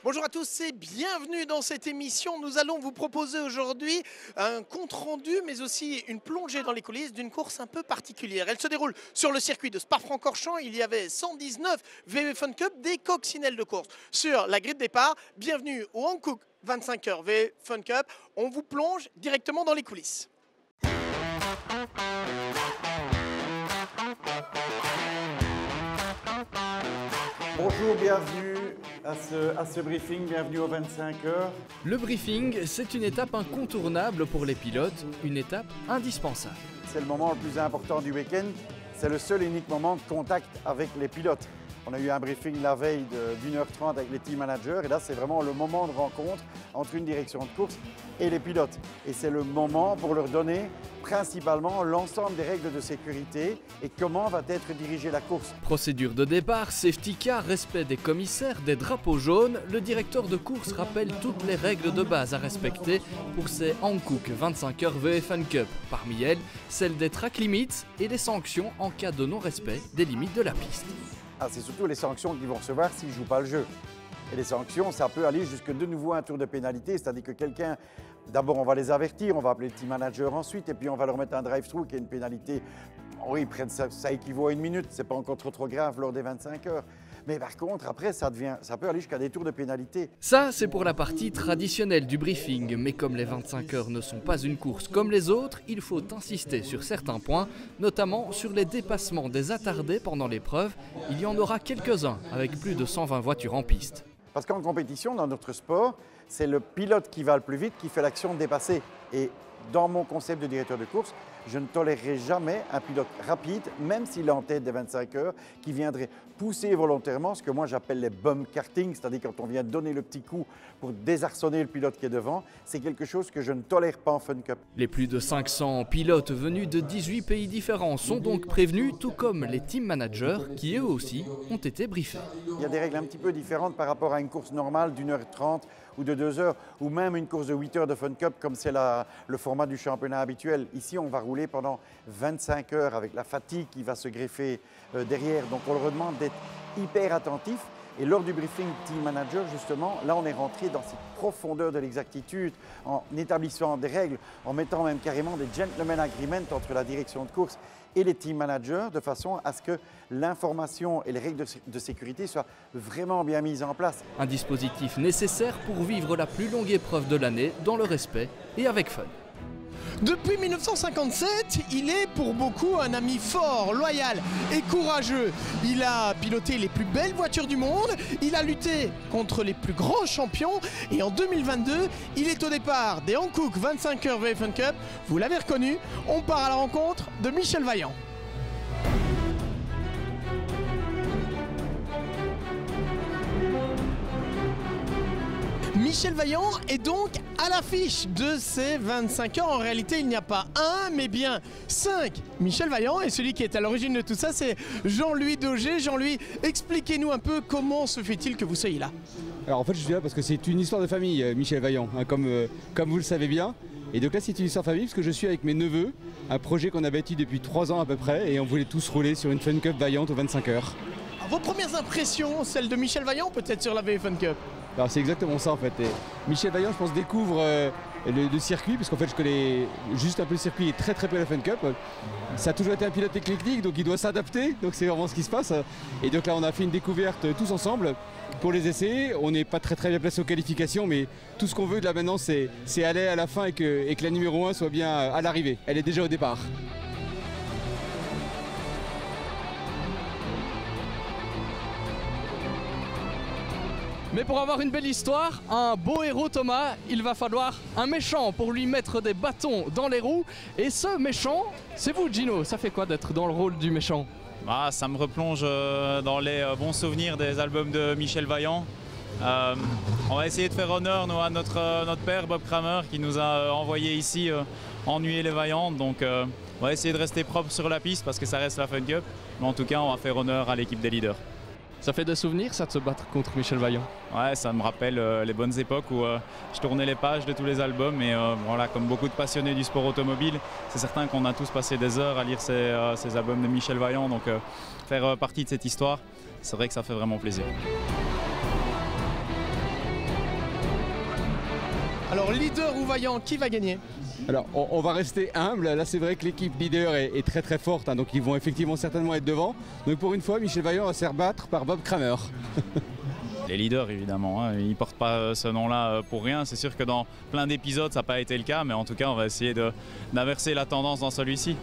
Bonjour à tous et bienvenue dans cette émission. Nous allons vous proposer aujourd'hui un compte-rendu mais aussi une plongée dans les coulisses d'une course un peu particulière. Elle se déroule sur le circuit de Spa-Francorchamps. Il y avait 119 VW Fun Cup, des coccinelles de course sur la grille de départ. Bienvenue au Hankook 25h VW Fun Cup. On vous plonge directement dans les coulisses. Bonjour, bienvenue à ce briefing, bienvenue aux 25 heures. Le briefing, c'est une étape incontournable pour les pilotes, une étape indispensable. C'est le moment le plus important du week-end, c'est le seul et unique moment de contact avec les pilotes. On a eu un briefing la veille d'1h30 avec les team managers et là c'est vraiment le moment de rencontre entre une direction de course et les pilotes. Et c'est le moment pour leur donner principalement l'ensemble des règles de sécurité et comment va être dirigée la course. Procédure de départ, safety car, respect des commissaires, des drapeaux jaunes, le directeur de course rappelle toutes les règles de base à respecter pour ces Hankook 25h VW Fun Cup. Parmi elles, celle des track limits et les sanctions en cas de non-respect des limites de la piste. C'est surtout les sanctions qu'ils vont recevoir s'ils ne jouent pas le jeu. Et les sanctions, ça peut aller jusque de nouveau un tour de pénalité, c'est-à-dire que quelqu'un, d'abord on va les avertir, on va appeler le team manager ensuite, et puis on va leur mettre un drive-through qui est une pénalité. Oui, ils prennent ça équivaut à 1 minute, c'est pas encore trop grave lors des 25 heures. Mais par contre, après, ça peut aller jusqu'à des tours de pénalité. Ça, c'est pour la partie traditionnelle du briefing. Mais comme les 25 heures ne sont pas une course comme les autres, il faut insister sur certains points, notamment sur les dépassements des attardés pendant l'épreuve. Il y en aura quelques-uns, avec plus de 120 voitures en piste. Parce qu'en compétition, dans notre sport, c'est le pilote qui va le plus vite qui fait l'action de dépasser. Et dans mon concept de directeur de course, je ne tolérerai jamais un pilote rapide, même s'il est en tête des 25 heures, qui viendrait pousser volontairement ce que moi j'appelle les bum karting, c'est-à-dire quand on vient donner le petit coup pour désarçonner le pilote qui est devant. C'est quelque chose que je ne tolère pas en Fun Cup. Les plus de 500 pilotes venus de 18 pays différents sont donc prévenus, tout comme les team managers qui eux aussi ont été briefés. Il y a des règles un petit peu différentes par rapport à une course normale d'1h30 ou de 2 heures, ou même une course de 8 heures de Fun Cup comme c'est le format du championnat habituel. Ici, on va rouler pendant 25 heures avec la fatigue qui va se greffer derrière. Donc on leur demande d'être hyper attentif. Et lors du briefing team manager, justement, là on est rentré dans cette profondeur de l'exactitude en établissant des règles, en mettant même carrément des gentlemen agreements entre la direction de course et les team managers, de façon à ce que l'information et les règles de sécurité soient vraiment bien mises en place. Un dispositif nécessaire pour vivre la plus longue épreuve de l'année dans le respect et avec fun. Depuis 1957, il est pour beaucoup un ami fort, loyal et courageux. Il a piloté les plus belles voitures du monde, il a lutté contre les plus grands champions et en 2022, il est au départ des Hankook 25h VW Fun Cup. Vous l'avez reconnu, on part à la rencontre de Michel Vaillant. Michel Vaillant est donc à l'affiche de ces 25 heures. En réalité, il n'y a pas un, mais bien 5 Michel Vaillant. Et celui qui est à l'origine de tout ça, c'est Jean-Louis Dauger. Jean-Louis, expliquez-nous un peu comment se fait-il que vous soyez là. Alors en fait, je suis là parce que c'est une histoire de famille, Michel Vaillant, hein, comme vous le savez bien. Et donc là, c'est une histoire de famille parce que je suis avec mes neveux, un projet qu'on a bâti depuis 3 ans à peu près, et on voulait tous rouler sur une Fun Cup Vaillant aux 25 heures. Alors, vos premières impressions, celles de Michel Vaillant, peut-être sur la VW Fun Cup? Alors c'est exactement ça en fait. Et Michel Vaillant, je pense, découvre le circuit, parce qu'en fait je connais juste un peu le circuit et très peu la Fun Cup. Ça a toujours été un pilote éclectique, donc il doit s'adapter, donc c'est vraiment ce qui se passe. Et donc là on a fait une découverte tous ensemble pour les essais. On n'est pas très bien placé aux qualifications, mais tout ce qu'on veut de là maintenant c'est aller à la fin et que la numéro 1 soit bien à l'arrivée. Elle est déjà au départ. Mais pour avoir une belle histoire, un beau héros Thomas, il va falloir un méchant pour lui mettre des bâtons dans les roues. Et ce méchant, c'est vous Gino. Ça fait quoi d'être dans le rôle du méchant? Ça me replonge dans les bons souvenirs des albums de Michel Vaillant. On va essayer de faire honneur à notre père Bob Kramer qui nous a envoyé ici ennuyer les Vaillants. Donc on va essayer de rester propre sur la piste parce que ça reste la Fun Cup. Mais en tout cas, on va faire honneur à l'équipe des leaders. Ça fait des souvenirs, ça, de se battre contre Michel Vaillant? Ouais, ça me rappelle les bonnes époques où je tournais les pages de tous les albums et voilà, comme beaucoup de passionnés du sport automobile, c'est certain qu'on a tous passé des heures à lire ces albums de Michel Vaillant, donc faire partie de cette histoire, c'est vrai que ça fait vraiment plaisir. Alors leader ou vaillant, qui va gagner? Alors on va rester humble, là c'est vrai que l'équipe leader est très très forte, hein, donc ils vont effectivement certainement être devant. Donc pour une fois, Michel Vaillant va se faire battre par Bob Kramer. Les leaders évidemment, hein. Ils ne portent pas ce nom-là pour rien. C'est sûr que dans plein d'épisodes ça n'a pas été le cas, mais en tout cas on va essayer d'inverser la tendance dans celui-ci.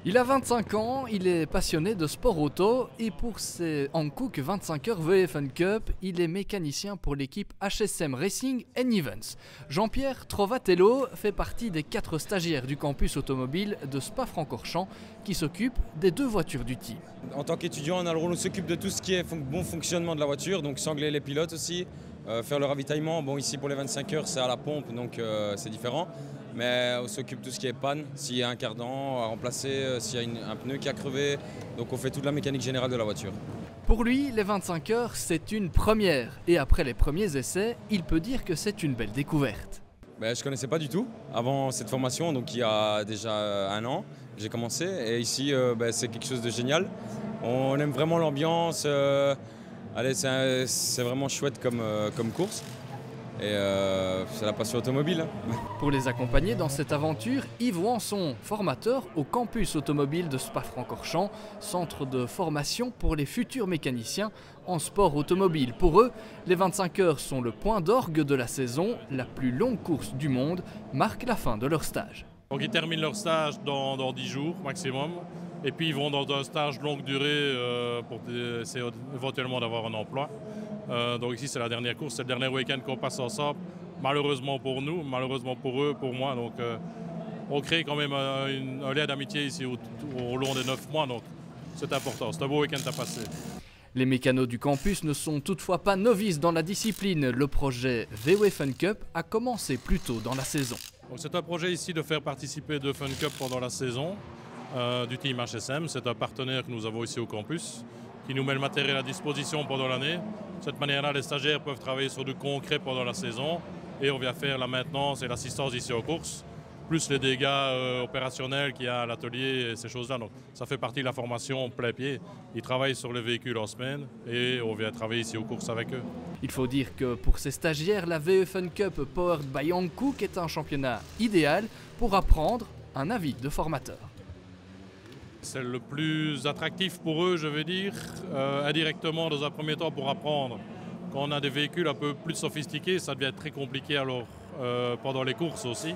Il a 25 ans, il est passionné de sport auto et pour ses Hankook 25 heures VFN Cup, il est mécanicien pour l'équipe HSM Racing & Events. Jean-Pierre Trovatello fait partie des 4 stagiaires du campus automobile de Spa-Francorchamps qui s'occupent des 2 voitures du team. En tant qu'étudiant, on a le rôle, on s'occupe de tout ce qui est bon fonctionnement de la voiture, donc sangler les pilotes aussi, faire le ravitaillement. Bon, ici pour les 25 heures, c'est à la pompe, donc c'est différent. Mais on s'occupe de tout ce qui est panne, s'il y a un cardan à remplacer, s'il y a un pneu qui a crevé. Donc on fait toute la mécanique générale de la voiture. Pour lui, les 25 heures, c'est une première. Et après les premiers essais, il peut dire que c'est une belle découverte. Je ne connaissais pas du tout avant cette formation, donc il y a déjà 1 an, j'ai commencé. Et ici, c'est quelque chose de génial. On aime vraiment l'ambiance. C'est vraiment chouette comme course. Et c'est la passion automobile. Pour les accompagner dans cette aventure, Yves Wanson, formateur au campus automobile de Spa-Francorchamps, centre de formation pour les futurs mécaniciens en sport automobile. Pour eux, les 25 heures sont le point d'orgue de la saison. La plus longue course du monde marque la fin de leur stage. Donc ils terminent leur stage dans 10 jours maximum. Et puis ils vont dans un stage longue durée pour essayer éventuellement d'avoir un emploi. Donc ici c'est la dernière course, c'est le dernier week-end qu'on passe ensemble. Malheureusement pour nous, malheureusement pour eux, pour moi. Donc on crée quand même un lien d'amitié ici au long des 9 mois. Donc c'est important, c'est un beau week-end à passer. Les mécanos du campus ne sont toutefois pas novices dans la discipline. Le projet VW Fun Cup a commencé plus tôt dans la saison. C'est un projet ici de faire participer de Fun Cup pendant la saison du team HSM. C'est un partenaire que nous avons ici au campus qui nous met le matériel à disposition pendant l'année. De cette manière-là, les stagiaires peuvent travailler sur du concret pendant la saison et on vient faire la maintenance et l'assistance ici aux courses, plus les dégâts opérationnels qu'il y a à l'atelier et ces choses-là. Donc ça fait partie de la formation plein pied. Ils travaillent sur les véhicules en semaine et on vient travailler ici aux courses avec eux. Il faut dire que pour ces stagiaires, la VW Fun Cup Powered by Hankook est un championnat idéal pour apprendre un avis de formateur. C'est le plus attractif pour eux, je veux dire, indirectement dans un premier temps pour apprendre. Quand on a des véhicules un peu plus sophistiqués, ça devient très compliqué alors pendant les courses aussi,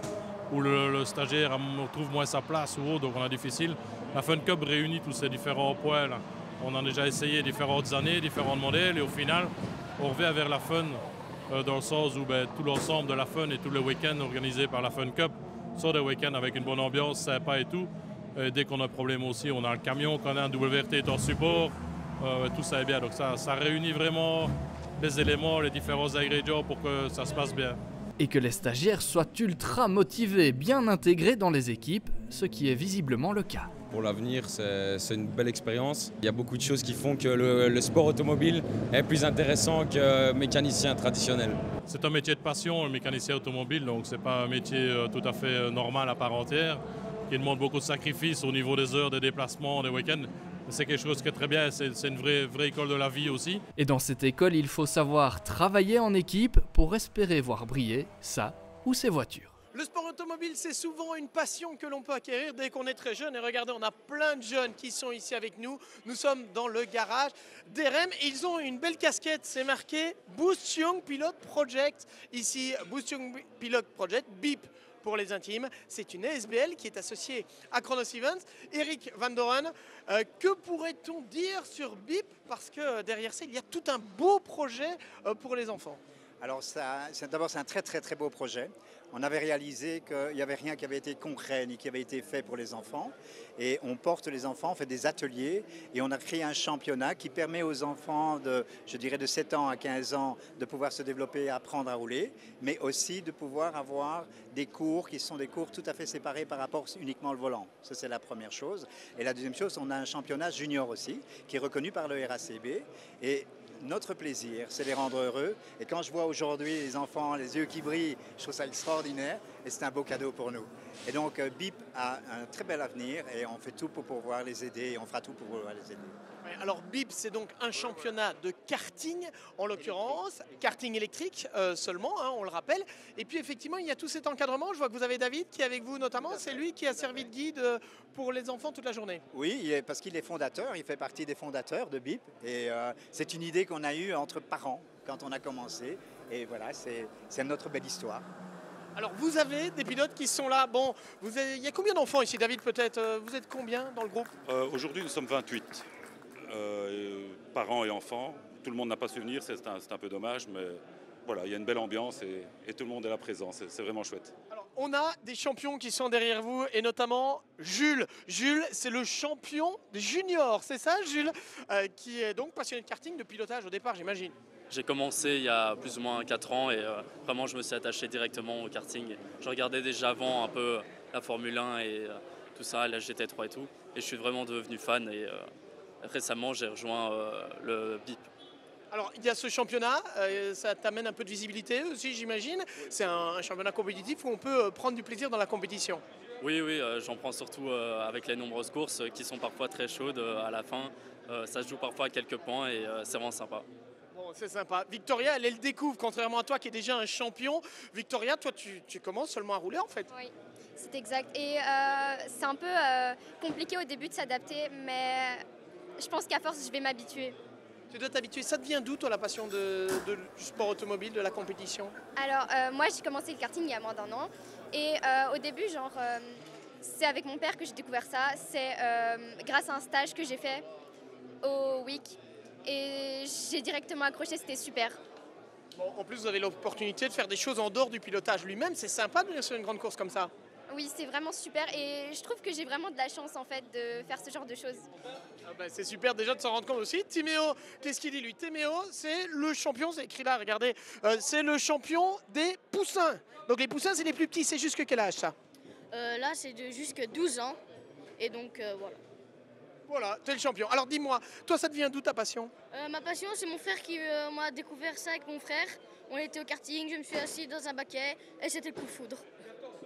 où le stagiaire trouve moins sa place ou autre, donc on a difficile. La Fun Cup réunit tous ces différents points là. On a déjà essayé différentes années, différents modèles et au final, on revient vers la Fun dans le sens où tout l'ensemble de la Fun et tous les week-ends organisés par la Fun Cup sont des week-ends avec une bonne ambiance, sympa et tout. Dès qu'on a un problème aussi, on a le camion, quand on a un WRT en support, tout ça est bien. Donc ça réunit vraiment les éléments, les différents ingrédients pour que ça se passe bien. Et que les stagiaires soient ultra motivés, bien intégrés dans les équipes, ce qui est visiblement le cas. Pour l'avenir, c'est une belle expérience. Il y a beaucoup de choses qui font que le sport automobile est plus intéressant que mécanicien traditionnel. C'est un métier de passion, le mécanicien automobile, donc ce n'est pas un métier tout à fait normal à part entière, qui demande beaucoup de sacrifices au niveau des heures, des déplacements, des week-ends. C'est quelque chose qui est très bien, c'est une vraie école de la vie aussi. Et dans cette école, il faut savoir travailler en équipe pour espérer voir briller sa ou ses voitures. Le sport automobile, c'est souvent une passion que l'on peut acquérir dès qu'on est très jeune. Et regardez, on a plein de jeunes qui sont ici avec nous. Nous sommes dans le garage d'EREM. Ils ont une belle casquette, c'est marqué Boost Young Pilot Project. Ici, Boost Young Pilot Project, BIP pour les intimes. C'est une ASBL qui est associée à Chronos Events. Eric Van Doren, que pourrait-on dire sur BIP? Parce que derrière ça, il y a tout un beau projet pour les enfants. Alors d'abord, c'est un très beau projet. On avait réalisé qu'il n'y avait rien qui avait été concret ni qui avait été fait pour les enfants. Et on porte les enfants, on fait des ateliers et on a créé un championnat qui permet aux enfants de 7 ans à 15 ans de pouvoir se développer et apprendre à rouler, mais aussi de pouvoir avoir des cours qui sont des cours tout à fait séparés par rapport uniquement au volant. Ça, c'est la première chose. Et la deuxième chose, on a un championnat junior aussi qui est reconnu par le RACB. Et notre plaisir, c'est les rendre heureux. Et quand je vois aujourd'hui les enfants, les yeux qui brillent, je trouve ça extraordinaire et c'est un beau cadeau pour nous. Et donc BIP a un très bel avenir et on fait tout pour pouvoir les aider et on fera tout pour pouvoir les aider. Ouais, alors BIP, c'est donc un championnat de karting, en l'occurrence, karting électrique seulement, hein, on le rappelle. Et puis effectivement, il y a tout cet encadrement. Je vois que vous avez David qui est avec vous notamment. C'est lui qui a servi de guide pour les enfants toute la journée. Oui, parce qu'il est fondateur, il fait partie des fondateurs de BIP. Et c'est une idée qu'on a eue entre parents quand on a commencé. Et voilà, c'est notre belle histoire. Alors vous avez des pilotes qui sont là. Bon, il y a combien d'enfants ici, David, peut-être? Vous êtes combien dans le groupe? Aujourd'hui, nous sommes 28. Parents et enfants. Tout le monde n'a pas su venir, c'est un peu dommage, mais voilà, il y a une belle ambiance et tout le monde est là présent, c'est vraiment chouette. Alors, on a des champions qui sont derrière vous, et notamment Jules. Jules, c'est le champion des juniors, c'est ça Jules? Qui est donc passionné de karting, de pilotage au départ, j'imagine. J'ai commencé il y a plus ou moins 4 ans et vraiment je me suis attaché directement au karting. Je regardais déjà avant un peu la Formule 1 et tout ça, la GT3 et tout, et je suis vraiment devenu fan et récemment j'ai rejoint le BIP. Alors, il y a ce championnat, ça t'amène un peu de visibilité aussi, j'imagine. C'est un championnat compétitif où on peut prendre du plaisir dans la compétition. Oui, j'en prends surtout avec les nombreuses courses qui sont parfois très chaudes à la fin. Ça se joue parfois à quelques points et c'est vraiment sympa. Bon, c'est sympa. Victoria, elle le découvre, contrairement à toi qui es déjà un champion. Victoria, toi, tu commences seulement à rouler en fait. Oui, c'est exact. Et c'est un peu compliqué au début de s'adapter, mais je pense qu'à force, je vais m'habituer. Tu dois t'habituer. Ça devient d'où, toi, la passion du sport automobile, de la compétition? Alors, moi, j'ai commencé le karting il y a moins d'1 an. Et au début, c'est avec mon père que j'ai découvert ça. C'est grâce à un stage que j'ai fait au WIC. Et j'ai directement accroché, c'était super. Bon, en plus, vous avez l'opportunité de faire des choses en dehors du pilotage lui-même. C'est sympa de venir sur une grande course comme ça. Oui, c'est vraiment super et je trouve que j'ai vraiment de la chance en fait de faire ce genre de choses. Ah bah, c'est super déjà de s'en rendre compte aussi. Timéo, qu'est-ce qu'il dit lui? Timéo, c'est le champion, c'est écrit là, regardez. C'est le champion des poussins. Donc les poussins, c'est les plus petits, c'est jusque quel âge ça? Là, c'est de jusque 12 ans. Et donc, voilà. Voilà, tu es le champion. Alors dis-moi, toi, ça devient d'où ta passion? Ma passion, c'est mon frère qui m'a découvert ça avec mon frère. On était au karting, je me suis assis dans un baquet et c'était le coup de foudre.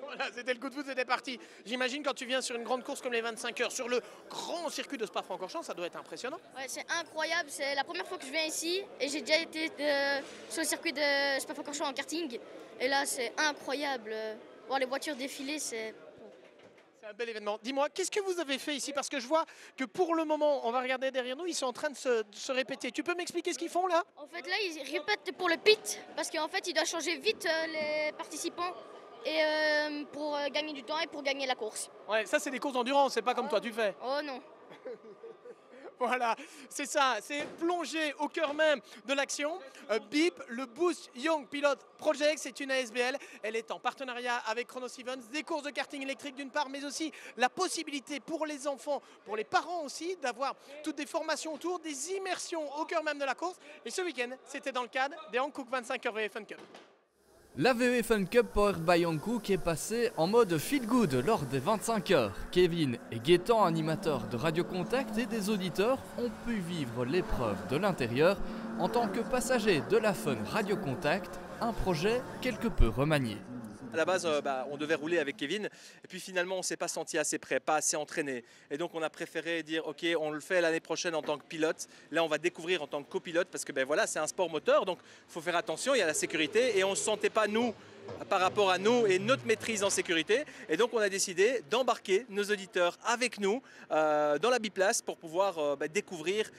Voilà, c'était le coup de foudre, c'était parti. J'imagine quand tu viens sur une grande course comme les 25 heures, sur le grand circuit de Spa-Francorchamps, ça doit être impressionnant. Ouais, c'est incroyable, c'est la première fois que je viens ici et j'ai déjà été sur le circuit de Spa-Francorchamps en karting. Et là, c'est incroyable. Voir les voitures défiler, c'est... C'est un bel événement. Dis-moi, qu'est-ce que vous avez fait ici? Parce que je vois que pour le moment, on va regarder derrière nous, ils sont en train de se répéter. Tu peux m'expliquer ce qu'ils font là? En fait, là, ils répètent pour le pit, parce qu'en fait, ils doivent changer vite les participants et pour gagner du temps et pour gagner la course. Ouais, ça c'est des courses d'endurance, c'est pas comme toi tu fais. Oh non. Voilà, c'est ça, c'est plongé au cœur même de l'action. BIP, le Boost Young Pilot Project, c'est une ASBL. Elle est en partenariat avec Chrono Stevens, des courses de karting électrique d'une part, mais aussi la possibilité pour les enfants, pour les parents aussi, d'avoir toutes des formations autour, des immersions au cœur même de la course. Et ce week-end, c'était dans le cadre des Hankook 25 Heures VW Fun Cup. La VW Fun Cup Powered by Hankook est passée en mode feel good lors des 25 heures. Kevin et Gaëtan, animateurs de Radio Contact et des auditeurs, ont pu vivre l'épreuve de l'intérieur en tant que passagers de la Fun Radio Contact, un projet quelque peu remanié. À la base, on devait rouler avec Kevin et puis finalement on ne s'est pas senti assez prêt, pas assez entraîné. Et donc on a préféré dire ok, on le fait l'année prochaine en tant que pilote. Là on va découvrir en tant que copilote parce que voilà, c'est un sport moteur, donc il faut faire attention, il y a la sécurité et on ne se sentait pas nous par rapport à nous et notre maîtrise en sécurité. Et donc on a décidé d'embarquer nos auditeurs avec nous dans la biplace pour pouvoir découvrir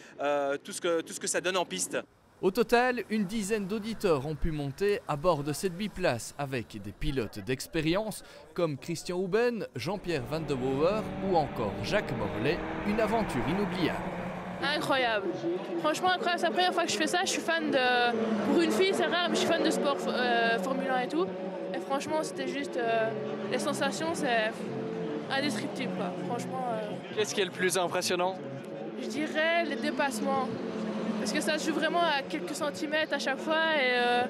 tout ce que ça donne en piste. Au total, une dizaine d'auditeurs ont pu monter à bord de cette biplace avec des pilotes d'expérience comme Christian Houben, Jean-Pierre Van de Brouwer ou encore Jacques Morlet, une aventure inoubliable. Incroyable, franchement incroyable, c'est la première fois que je fais ça, je suis fan de... Pour une fille c'est rare, mais je suis fan de sport, Formule 1 et tout. Et franchement c'était juste... les sensations c'est indescriptible quoi, franchement... Qu'est-ce qui est le plus impressionnant? Je dirais les dépassements. Parce que ça se joue vraiment à quelques centimètres à chaque fois et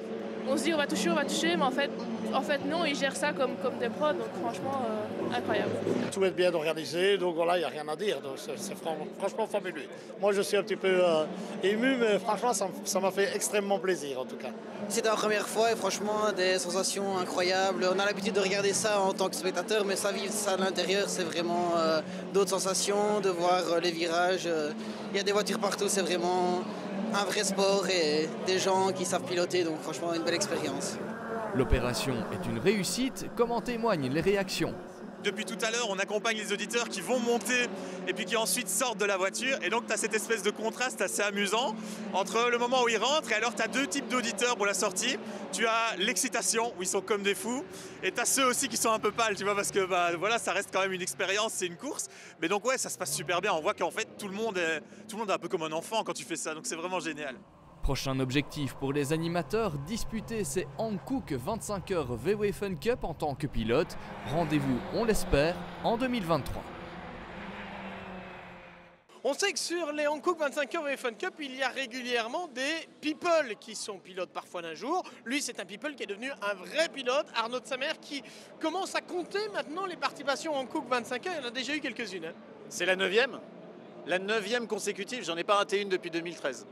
on se dit on va toucher, mais en fait non, ils gèrent ça comme des pros, donc franchement... incroyable. Tout est bien organisé, donc voilà, il n'y a rien à dire. Donc c'est franchement fabuleux. Moi, je suis un petit peu ému, mais franchement, ça m'a fait extrêmement plaisir en tout cas. C'était la première fois et franchement, des sensations incroyables. On a l'habitude de regarder ça en tant que spectateur, mais ça, vivre ça de l'intérieur, c'est vraiment d'autres sensations, de voir les virages. Il y a des voitures partout, c'est vraiment un vrai sport et des gens qui savent piloter, donc franchement, une belle expérience. L'opération est une réussite, comme en témoignent les réactions. Depuis tout à l'heure, on accompagne les auditeurs qui vont monter et puis qui ensuite sortent de la voiture. Et donc, tu as cette espèce de contraste assez amusant entre le moment où ils rentrent et alors tu as deux types d'auditeurs pour la sortie. Tu as l'excitation, où ils sont comme des fous, et tu as ceux aussi qui sont un peu pâles, tu vois, parce que voilà, ça reste quand même une expérience, c'est une course. Mais donc, ouais, ça se passe super bien. On voit qu'en fait, tout le monde est un peu comme un enfant quand tu fais ça. Donc, c'est vraiment génial. Prochain objectif pour les animateurs, disputer ces Hankook 25 heures VW Fun Cup en tant que pilote. Rendez-vous, on l'espère, en 2023. On sait que sur les Hankook 25 heures VW Fun Cup, il y a régulièrement des people qui sont pilotes parfois d'un jour. Lui, c'est un people qui est devenu un vrai pilote, Arnaud de Samer, qui commence à compter maintenant les participations en Hankook 25 heures. Il y en a déjà eu quelques-unes. C'est la 9e. La 9e consécutive, j'en ai pas raté une depuis 2013.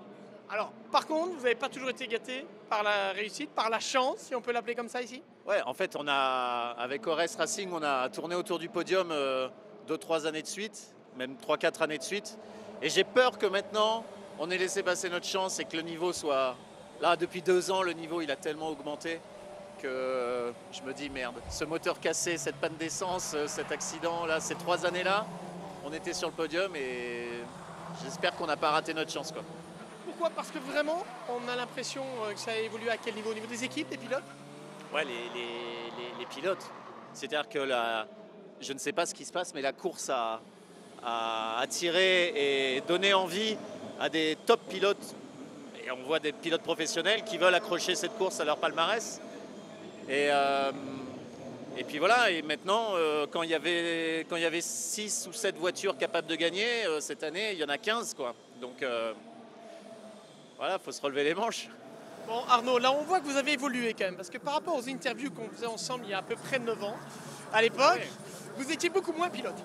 Alors, par contre, vous n'avez pas toujours été gâté par la réussite, par la chance, si on peut l'appeler comme ça ici? Ouais, en fait, avec Ores Racing, on a tourné autour du podium 2-3 années de suite, même 3-4 années de suite. Et j'ai peur que maintenant, on ait laissé passer notre chance et que le niveau soit... Là, depuis 2 ans, le niveau, il a tellement augmenté que je me dis, merde, ce moteur cassé, cette panne d'essence, cet accident, là, ces 3 années-là, on était sur le podium et j'espère qu'on n'a pas raté notre chance, quoi. Pourquoi? Parce que vraiment, on a l'impression que ça a évolué à quel niveau? Au niveau des équipes, des pilotes? Ouais, les pilotes. C'est-à-dire que je ne sais pas ce qui se passe, mais la course a attiré et donné envie à des top pilotes. Et on voit des pilotes professionnels qui veulent accrocher cette course à leur palmarès. Et puis voilà, et maintenant, quand il y avait 6 ou 7 voitures capables de gagner, cette année, il y en a 15, quoi. Donc... voilà, il faut se relever les manches. Bon Arnaud, là on voit que vous avez évolué quand même, parce que par rapport aux interviews qu'on faisait ensemble il y a à peu près 9 ans, à l'époque, vous étiez beaucoup moins pilote.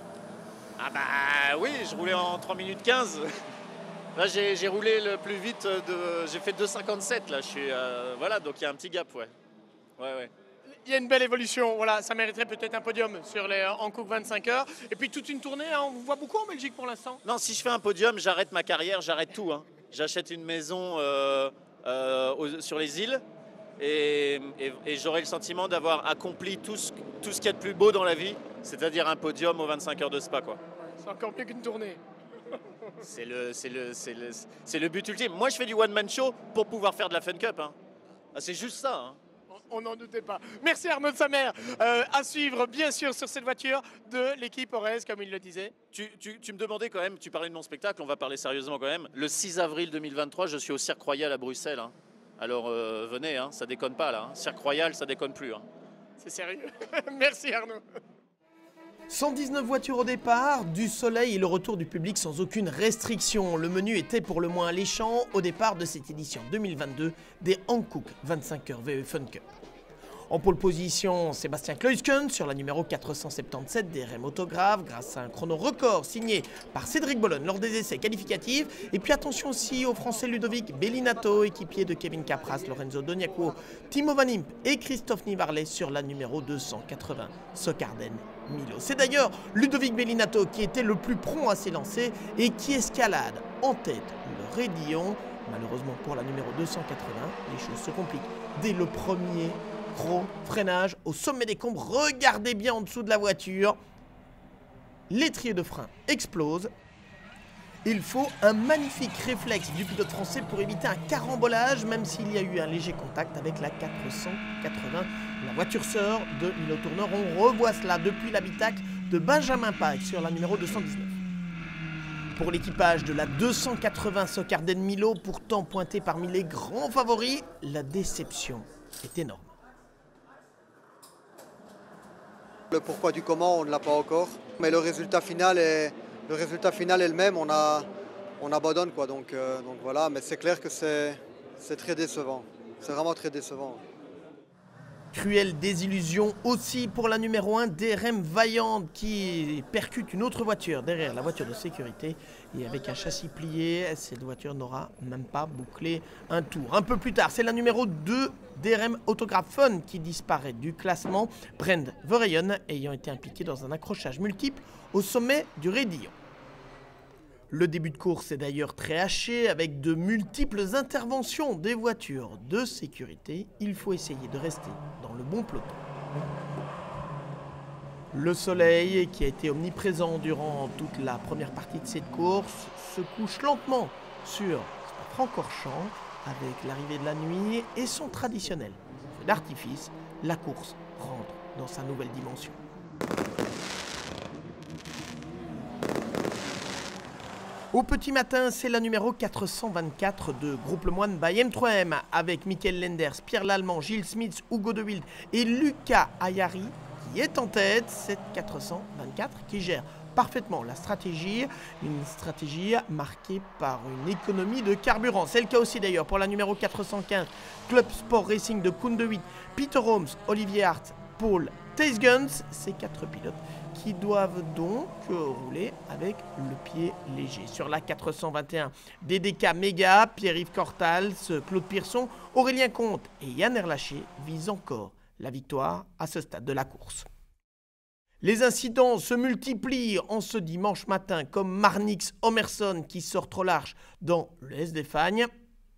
Ah bah oui, je roulais en 3 minutes 15. Là j'ai roulé le plus vite, j'ai fait 2,57 là, voilà, donc il y a un petit gap, ouais. Il y a une belle évolution, voilà, ça mériterait peut-être un podium sur les Hankook 25 heures. Et puis toute une tournée, hein, on vous voit beaucoup en Belgique pour l'instant. Non, si je fais un podium, j'arrête ma carrière, j'arrête tout, hein. J'achète une maison sur les îles et j'aurai le sentiment d'avoir accompli tout ce qu'il y a de plus beau dans la vie, c'est-à-dire un podium aux 25 heures de Spa, quoi. C'est encore mieux qu'une tournée. C'est le but ultime. Moi, je fais du one-man show pour pouvoir faire de la Fun Cup, hein. Ah, c'est juste ça, hein. On n'en doutait pas. Merci Arnaud de Samer. À suivre bien sûr sur cette voiture de l'équipe Ores, comme il le disait. Tu me demandais quand même, tu parlais de mon spectacle, on va parler sérieusement quand même. Le 6 avril 2023, je suis au Cirque Royal à Bruxelles, hein. Alors venez, hein, ça déconne pas là. Hein. Cirque Royal, ça déconne plus, hein. C'est sérieux. Merci Arnaud. 119 voitures au départ, du soleil et le retour du public sans aucune restriction. Le menu était pour le moins alléchant au départ de cette édition 2022 des Hankook 25 heures VW Fun Cup. En pole position, Sébastien Kleusken sur la numéro 477 des RM Autographes grâce à un chrono record signé par Cédric Bologne lors des essais qualificatifs. Et puis attention aussi au français Ludovic Bellinato, équipier de Kevin Capras, Lorenzo Doniaco, Timo Van Imp et Christophe Nivarlet sur la numéro 280 Socarden Milo. C'est d'ailleurs Ludovic Bellinato qui était le plus prompt à s'élancer et qui escalade en tête le raidillon. Malheureusement pour la numéro 280, les choses se compliquent dès le premier gros freinage au sommet des combes. Regardez bien en dessous de la voiture. L'étrier de frein explose. Il faut un magnifique réflexe du pilote français pour éviter un carambolage, même s'il y a eu un léger contact avec la 480. La voiture sœur de Milo Tourneur. On revoit cela depuis l'habitacle de Benjamin Pike sur la numéro 219. Pour l'équipage de la 280 Socarden Milo, pourtant pointé parmi les grands favoris, la déception est énorme. Le pourquoi du comment, on ne l'a pas encore. Mais le résultat final est le même, on abandonne, quoi. Donc voilà, mais c'est clair que c'est très décevant. C'est vraiment très décevant. Cruelle désillusion aussi pour la numéro 1, DRM Vaillante, qui percute une autre voiture derrière la voiture de sécurité. Et avec un châssis plié, cette voiture n'aura même pas bouclé un tour. Un peu plus tard, c'est la numéro 2, DRM Autograph Fun, qui disparaît du classement. Brent Verheyen ayant été impliqué dans un accrochage multiple au sommet du raidillon. Le début de course est d'ailleurs très haché avec de multiples interventions des voitures de sécurité. Il faut essayer de rester dans le bon peloton. Le soleil, qui a été omniprésent durant toute la première partie de cette course, se couche lentement sur Spa-Francorchamps avec l'arrivée de la nuit et son traditionnel feu d'artifice. La course rentre dans sa nouvelle dimension. Au petit matin, c'est la numéro 424 de Groupe Le Moine by M3M avec Michael Lenders, Pierre Lallemand, Gilles Smits, Hugo De Wilde et Luca Ayari qui est en tête. Cette 424 qui gère parfaitement la stratégie, une stratégie marquée par une économie de carburant. C'est le cas aussi d'ailleurs pour la numéro 415, Club Sport Racing de Koen De Witt, Peter Holmes, Olivier Hart, Paul Teisguns, ces 4 pilotes qui doivent donc rouler avec le pied léger. Sur la 421, DDK Mega, Pierre-Yves Cortals, Claude Pierson, Aurélien Comte et Yann Erlaché visent encore la victoire à ce stade de la course. Les incidents se multiplient en ce dimanche matin, comme Marnix Homerson qui sort trop large dans le S d'Espagne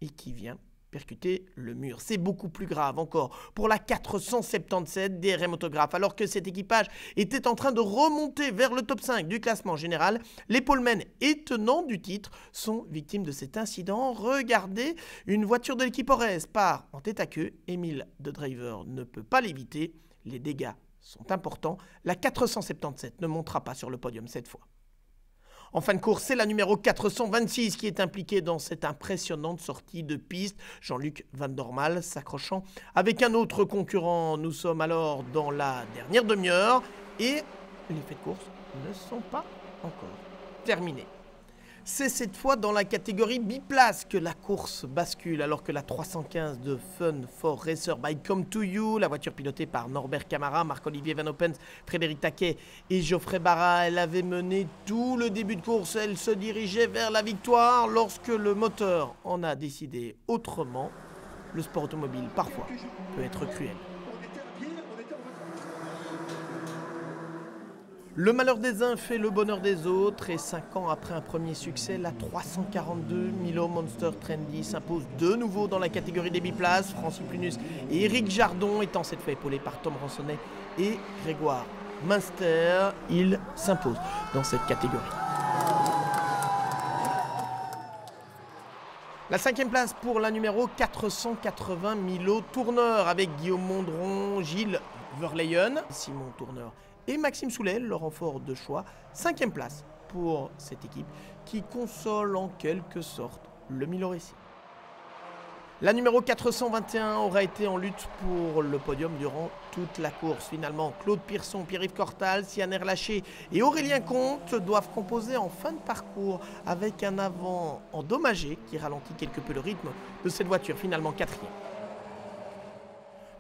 et qui vient percuter le mur. C'est beaucoup plus grave encore pour la 477 DRM Autograph. Alors que cet équipage était en train de remonter vers le top 5 du classement général, les polemen et tenants du titre sont victimes de cet incident. Regardez, une voiture de l'équipe Orez part en tête à queue. Émile de Driver ne peut pas l'éviter. Les dégâts sont importants. La 477 ne montera pas sur le podium cette fois. En fin de course, c'est la numéro 426 qui est impliquée dans cette impressionnante sortie de piste. Jean-Luc Van Dormal s'accrochant avec un autre concurrent. Nous sommes alors dans la dernière demi-heure et les faits de course ne sont pas encore terminés. C'est cette fois dans la catégorie biplace que la course bascule, alors que la 315 de Fun for Racer by Come to You, la voiture pilotée par Norbert Camara, Marc-Olivier Van Opens, Frédéric Taquet et Geoffrey Barra, elle avait mené tout le début de course. Elle se dirigeait vers la victoire lorsque le moteur en a décidé autrement. Le sport automobile, parfois, peut être cruel. Le malheur des uns fait le bonheur des autres et 5 ans après un premier succès, la 342 Milo Monster Trendy s'impose de nouveau dans la catégorie des biplaces. Francis Plunus et Éric Jardon étant cette fois épaulés par Tom Ransonnet et Grégoire Munster, ils s'imposent dans cette catégorie. La 5e place pour la numéro 480 Milo Tourneur avec Guillaume Mondron, Gilles Verleyen, Simon Tourneur et Maxime Soulet, le renfort de choix. 5e place pour cette équipe qui console en quelque sorte le Milo Racing. La numéro 421 aura été en lutte pour le podium durant toute la course. Finalement, Claude Pierson, Pierre-Yves Cortals, Yann Erlaché et Aurélien Comte doivent composer en fin de parcours avec un avant endommagé qui ralentit quelque peu le rythme de cette voiture. Finalement 4e.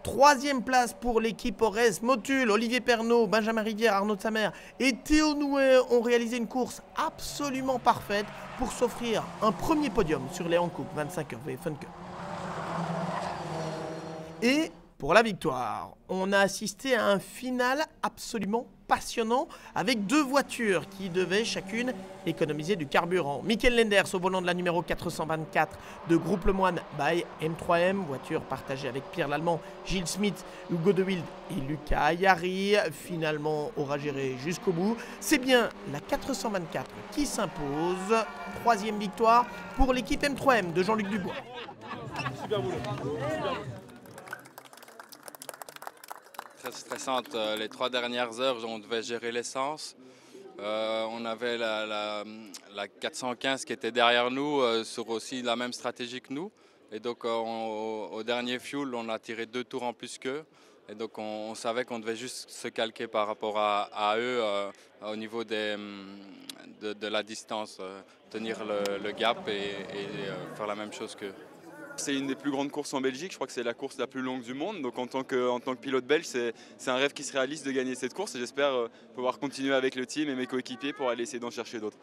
3e place pour l'équipe Orez Motul. Olivier Pernaut, Benjamin Rivière, Arnaud de Samer et Théo Nouet ont réalisé une course absolument parfaite pour s'offrir un premier podium sur les Hankook 25 Heures Fun Cup. Et pour la victoire, on a assisté à un final absolument passionnant avec 2 voitures qui devaient chacune économiser du carburant. Michael Lenders au volant de la numéro 424 de Groupe Le Moine by M3M, voiture partagée avec Pierre Lallemand, Gilles Smith, Hugo De Wilde et Luca Ayari, finalement aura géré jusqu'au bout. C'est bien la 424 qui s'impose. 3e victoire pour l'équipe M3M de Jean-Luc Dubois. Super boulot. Très stressante. Les 3 dernières heures, on devait gérer l'essence. On avait la 415 qui était derrière nous sur aussi la même stratégie que nous. Et donc au dernier fuel, on a tiré 2 tours en plus qu'eux. Et donc on savait qu'on devait juste se calquer par rapport à eux au niveau de la distance, tenir le gap et faire la même chose qu'eux. C'est une des plus grandes courses en Belgique, je crois que c'est la course la plus longue du monde. Donc en tant que pilote belge, c'est un rêve qui se réalise de gagner cette course et j'espère pouvoir continuer avec le team et mes coéquipiers pour aller essayer d'en chercher d'autres.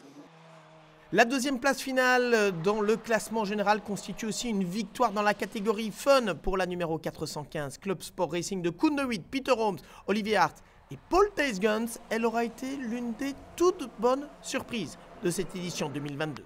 La deuxième place finale dans le classement général constitue aussi une victoire dans la catégorie Fun pour la numéro 415, Club Sport Racing de Koen de Witt, Peter Holmes, Olivier Hart et Paul Theisgens. Elle aura été l'une des toutes bonnes surprises de cette édition 2022.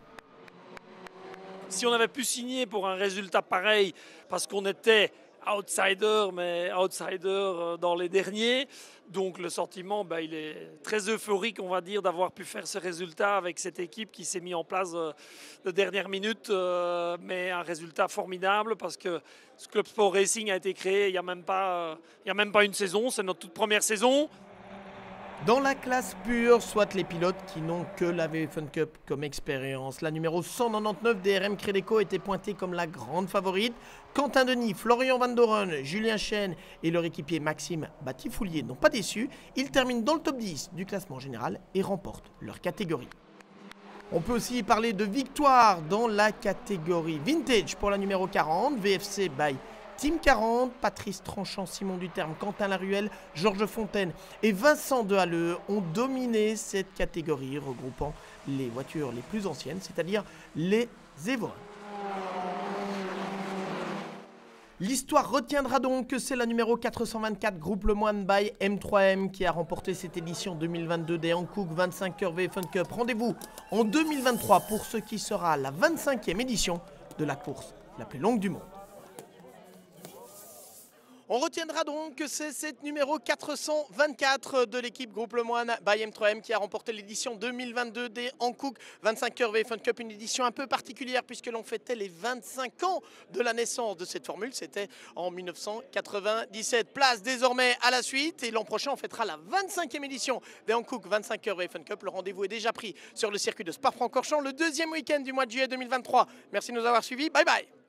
Si on avait pu signer pour un résultat pareil, parce qu'on était outsider, mais outsider dans les derniers, donc le sentiment, il est très euphorique, on va dire, d'avoir pu faire ce résultat avec cette équipe qui s'est mise en place de dernière minute, mais un résultat formidable parce que ce Club Sport Racing a été créé il n'y a même pas une saison, c'est notre toute première saison. Dans la classe pure, soit les pilotes qui n'ont que la VFN Cup comme expérience. La numéro 199 DRM Credeco était pointée comme la grande favorite. Quentin Denis, Florian Van Doren, Julien Chen et leur équipier Maxime Batifoulier n'ont pas déçu. Ils terminent dans le top 10 du classement général et remportent leur catégorie. On peut aussi parler de victoire dans la catégorie Vintage pour la numéro 40, VFC by Team 40, Patrice Tranchant, Simon Duterme, Quentin Laruelle, Georges Fontaine et Vincent Dehalleux ont dominé cette catégorie regroupant les voitures les plus anciennes, c'est-à-dire les Evoan. L'histoire retiendra donc que c'est la numéro 424 Groupe Le Moine by M3M qui a remporté cette édition 2022 des Hankook 25 heures VFN Cup. Rendez-vous en 2023 pour ce qui sera la 25e édition de la course la plus longue du monde. On retiendra donc que c'est cette numéro 424 de l'équipe Groupe Le Moine by M3M qui a remporté l'édition 2022 des Hankook 25 heures VFN Cup, une édition un peu particulière puisque l'on fêtait les 25 ans de la naissance de cette formule, c'était en 1997. Place désormais à la suite et l'an prochain on fêtera la 25e édition des Hankook 25 heures VFN Cup. Le rendez-vous est déjà pris sur le circuit de Spa-Francorchamps le deuxième week-end du mois de juillet 2023. Merci de nous avoir suivis, bye bye.